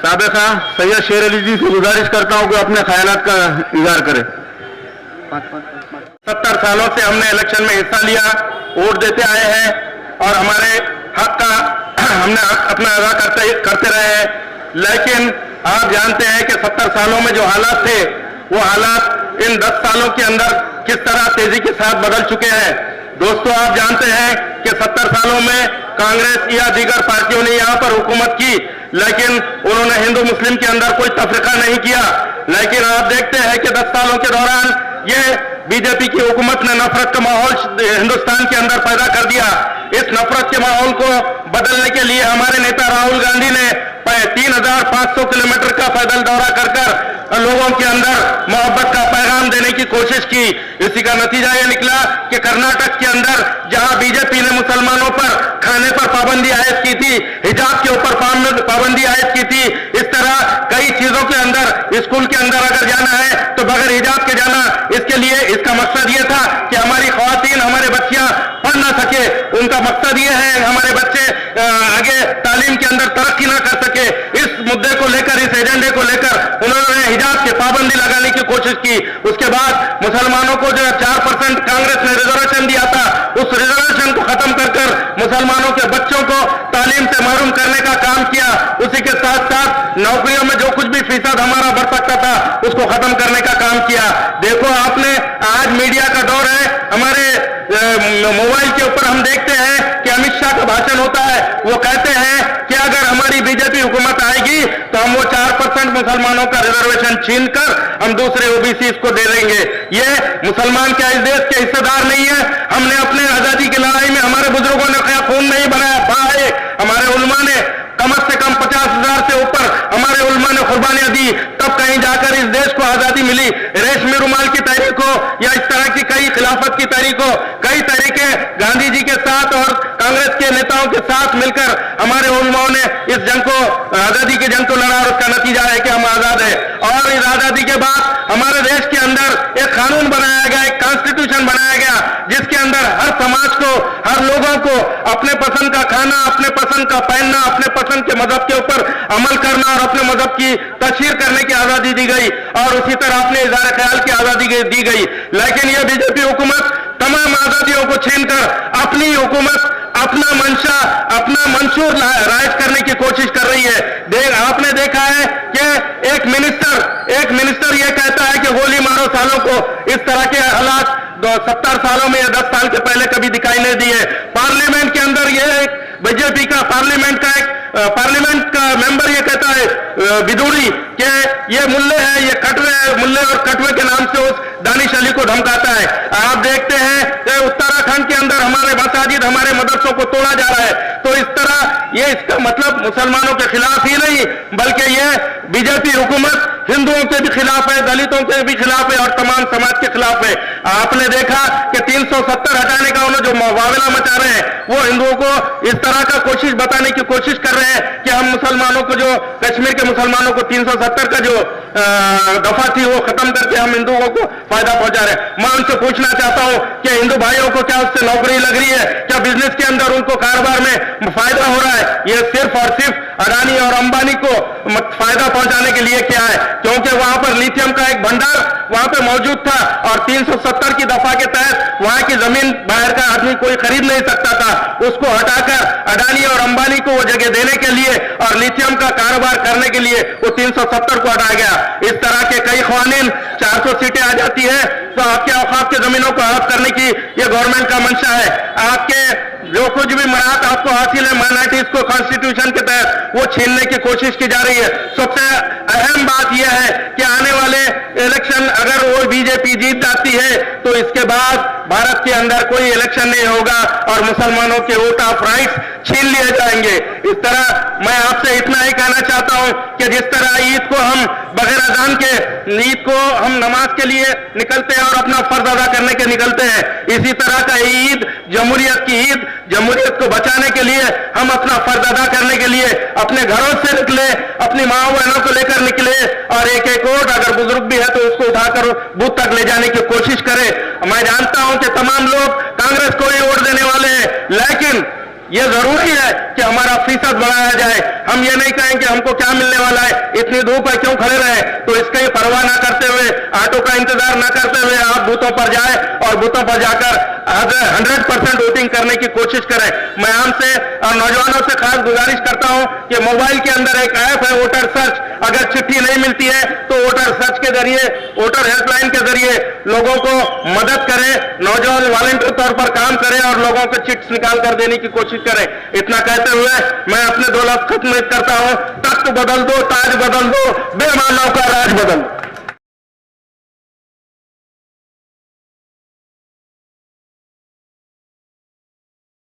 साबिका सैयद शेर अली जी से गुजारिश करता हूं कि अपने ख्यालात का इजहार करें। 70 सालों से हमने इलेक्शन में हिस्सा लिया, वोट देते आए हैं और हमारे हक का हमने हक अपना अदा करते रहे हैं। लेकिन आप जानते हैं कि 70 सालों में जो हालात थे वो हालात इन 10 सालों के अंदर किस तरह तेजी के साथ बदल चुके हैं। दोस्तों, आप जानते हैं कि 70 सालों में कांग्रेस या दीगर पार्टियों ने यहां पर हुकूमत की, लेकिन उन्होंने हिंदू मुस्लिम के अंदर कोई तफरीका नहीं किया। लेकिन आप देखते हैं कि 10 सालों के दौरान ये बीजेपी की हुकूमत ने नफरत का माहौल हिंदुस्तान के अंदर पैदा कर दिया। इस नफरत के माहौल को बदलने के लिए हमारे नेता राहुल गांधी ने 3500 किलोमीटर का पैदल दौरा कर लोगों के अंदर मोहब्बत का पैगाम देने की कोशिश की। इसी का नतीजा यह निकला कि कर्नाटक के अंदर जहां बीजेपी ने मुसलमानों पर खाने पर पाबंदी आयद की थी, हिजाब के ऊपर पाबंदी आयद की थी, इस तरह कई चीजों के अंदर स्कूल के अंदर अगर जाना है तो बगैर हिजाब के जाना। इसके लिए इसका मकसद यह था कि हमारी ख्वातीन, हमारे बच्चियां पढ़ ना सके। उनका मकसद यह है हमारे बच्चे आगे तालीम के अंदर तरक्की ना कर सके। इस मुद्दे को लेकर, इस एजेंडे को लेकर उन्होंने हिजाब की पाबंदी लगाने की कोशिश की। उसके बाद मुसलमानों को जो 4% कांग्रेस ने रिजर्वेशन दिया था, उस रिजर्वेशन को खत्म कर मुसलमानों के बच्चों को तालीम से महरूम करने का काम किया। उसी के साथ साथ नौकरियों में जो कुछ भी फीसद हमारा बढ़ सकता था उसको खत्म करने का काम किया। देखो, आपने आज मीडिया का दौर है, हमारे मोबाइल के ऊपर हम देखते हैं कि अमित शाह का भाषण होता है। वो कहते हैं कि अगर हमारी बीजेपी हुकूमत आएगी तो हम वो 4% मुसलमानों का रिजर्वेशन छीनकर हम दूसरे ओबीसी को दे देंगे। ये मुसलमान क्या इस देश के हिस्सेदार नहीं है? हमने अपने आजादी की लड़ाई में हमारे बुजुर्गों ने क्या खून नहीं बहाए? हमारे उलमा ने कम से कम 50,000 से ऊपर हमारे उलमा ने कुर्बानियां दी, तब कहीं जाकर इस देश को आजादी मिली। रेशमी रुमाल की तहरीक हो या इस तरह की कई खिलाफत की तहरीक हो, कई तरीके गांधी जी के साथ और कांग्रेस के नेताओं के साथ मिलकर हमारे उलमाओं ने इस जंग को, आजादी की जंग को लड़ा और उसका नतीजा है कि हम आजाद है। और इस आजादी के बाद हमारे देश के अंदर एक कानून बनाया गया, एक कॉन्स्टिट्यूशन बनाया गया, जिसके अंदर हर समाज को, हर लोगों को अपने पसंद का खाना, अपने पसंद का पहनना, अपने पसंद के मजहब के ऊपर अमल करना और अपने मजहब की तशहीर करने की आजादी दी गई। और उसी तरह अपने इज़हार ख्याल की आजादी दी गई। लेकिन यह बीजेपी हुकूमत तमाम आजादियों को छीनकर अपनी हुकूमत, अपना मंशा, अपना मंशूर राइज करने की कोशिश कर रही है। आपने देखा है कि एक मिनिस्टर यह कहता है कि गोली मारो सालों को। इस तरह के हालात 70 सालों में या 10 साल के पहले कभी दिखाई नहीं दिए। पार्लियामेंट के अंदर यह एक बीजेपी का पार्लियामेंट का मेंबर ये कहता है बिदूड़ी कि ये मुल्ले है, ये कटवे है, मुल्ले और कटवे के नाम से उस दानिश अली को धमकाता है। आप देखते हैं कि उत्तराखंड के अंदर हमारे मसाजिद, हमारे मदरसों को तोड़ा जा रहा है। तो इस तरह ये इसका मतलब मुसलमानों के खिलाफ ही नहीं, बल्कि ये बीजेपी हुकूमत हिंदुओं के भी खिलाफ है, दलितों के भी खिलाफ है और तमाम समाज के खिलाफ है। आपने देखा कि 370 हटाने का उन्होंने जो मामला मचा रहे हैं, वो हिंदुओं को इस तरह का कोशिश बताने की कोशिश कर रहे हैं कि हम मुसलमानों को, जो कश्मीर के मुसलमानों को 370 का जो दफा थी वो खत्म करके हम हिंदुओं को फायदा पहुंचा रहे हैं। मैं उनसे पूछना चाहता हूं कि हिंदू भाइयों को क्या उससे नौकरी लग रही है? क्या बिजनेस के अंदर उनको कारोबार में फायदा हो रहा है? ये सिर्फ और सिर्फ अडानी और अंबानी को फायदा पहुंचाने के लिए क्या है? क्योंकि वहां पर लिथियम का एक भंडार वहां पे मौजूद था और 370 की दफा के तहत वहां की जमीन बाहर का आदमी कोई खरीद नहीं सकता था। उसको हटाकर अडानी और अंबानी को वो जगह देने के लिए और लिथियम का कारोबार करने के लिए वो 370 को हटाया गया। इस तरह के कई कानून, 400 सीटें आ जाती है तो आपके औकाफ के जमीनों को हड़प करने की ये गवर्नमेंट का मंशा है। आपके जो कुछ भी मराहत आपको हासिल है माइनॉरिटीज को कॉन्स्टिट्यूशन के तहत, वो छीनने की कोशिश की जा रही है। सबसे अहम बात यह है कि आने वाले इलेक्शन अगर वो बीजेपी जीत जाती है तो इसके बाद भारत के अंदर कोई इलेक्शन नहीं होगा और मुसलमानों के वोट ऑफ राइट्स छीन लिए जाएंगे। इस तरह मैं आपसे इतना ही कहना चाहता हूं कि जिस तरह ईद को हम बगैर अजान के, ईद को हम नमाज के लिए निकलते हैं और अपना फर्ज अदा करने के निकलते हैं, इसी तरह का ईद, जमहूरियत की ईद, जमहूरियत को बचाने के लिए हम अपना फर्ज अदा करने के लिए अपने घरों से निकले, अपनी माओ बहनों को लेकर निकले और एक एक वोट, अगर बुजुर्ग भी है तो उसको उठाकर बूथ तक ले जाने की कोशिश करें। मैं जानता हूं कि तमाम लोग कांग्रेस को ही वोट देने वाले हैं, लेकिन ये जरूरी है कि हमारा फीसद बढ़ाया जाए। हम ये नहीं कहें कि हमको क्या मिलने वाला है, इतनी धूप है क्यों खड़े रहे, तो इसकी परवाह ना करते हुए, ऑटो का इंतजार ना करते हुए आप बूथों पर जाए और बूथों पर जाकर 100% वोटिंग करने की कोशिश करें। मैं आपसे और नौजवानों से खास गुजारिश करता हूं कि मोबाइल के अंदर एक ऐप है वोटर सर्च, अगर चिट्ठी नहीं मिलती है तो वोटर सर्च के जरिए, वोटर हेल्पलाइन के जरिए लोगों को मदद करें, नौजवान वॉलंटियर तौर पर काम करें और लोगों को चिट्स निकाल कर देने की कोशिश करें। इतना कहते हुए मैं अपने 2 लफ्ज खत्म करता हूं। तख्त बदल दो, ताज बदल दो, बेईमानों का राज बदल दो।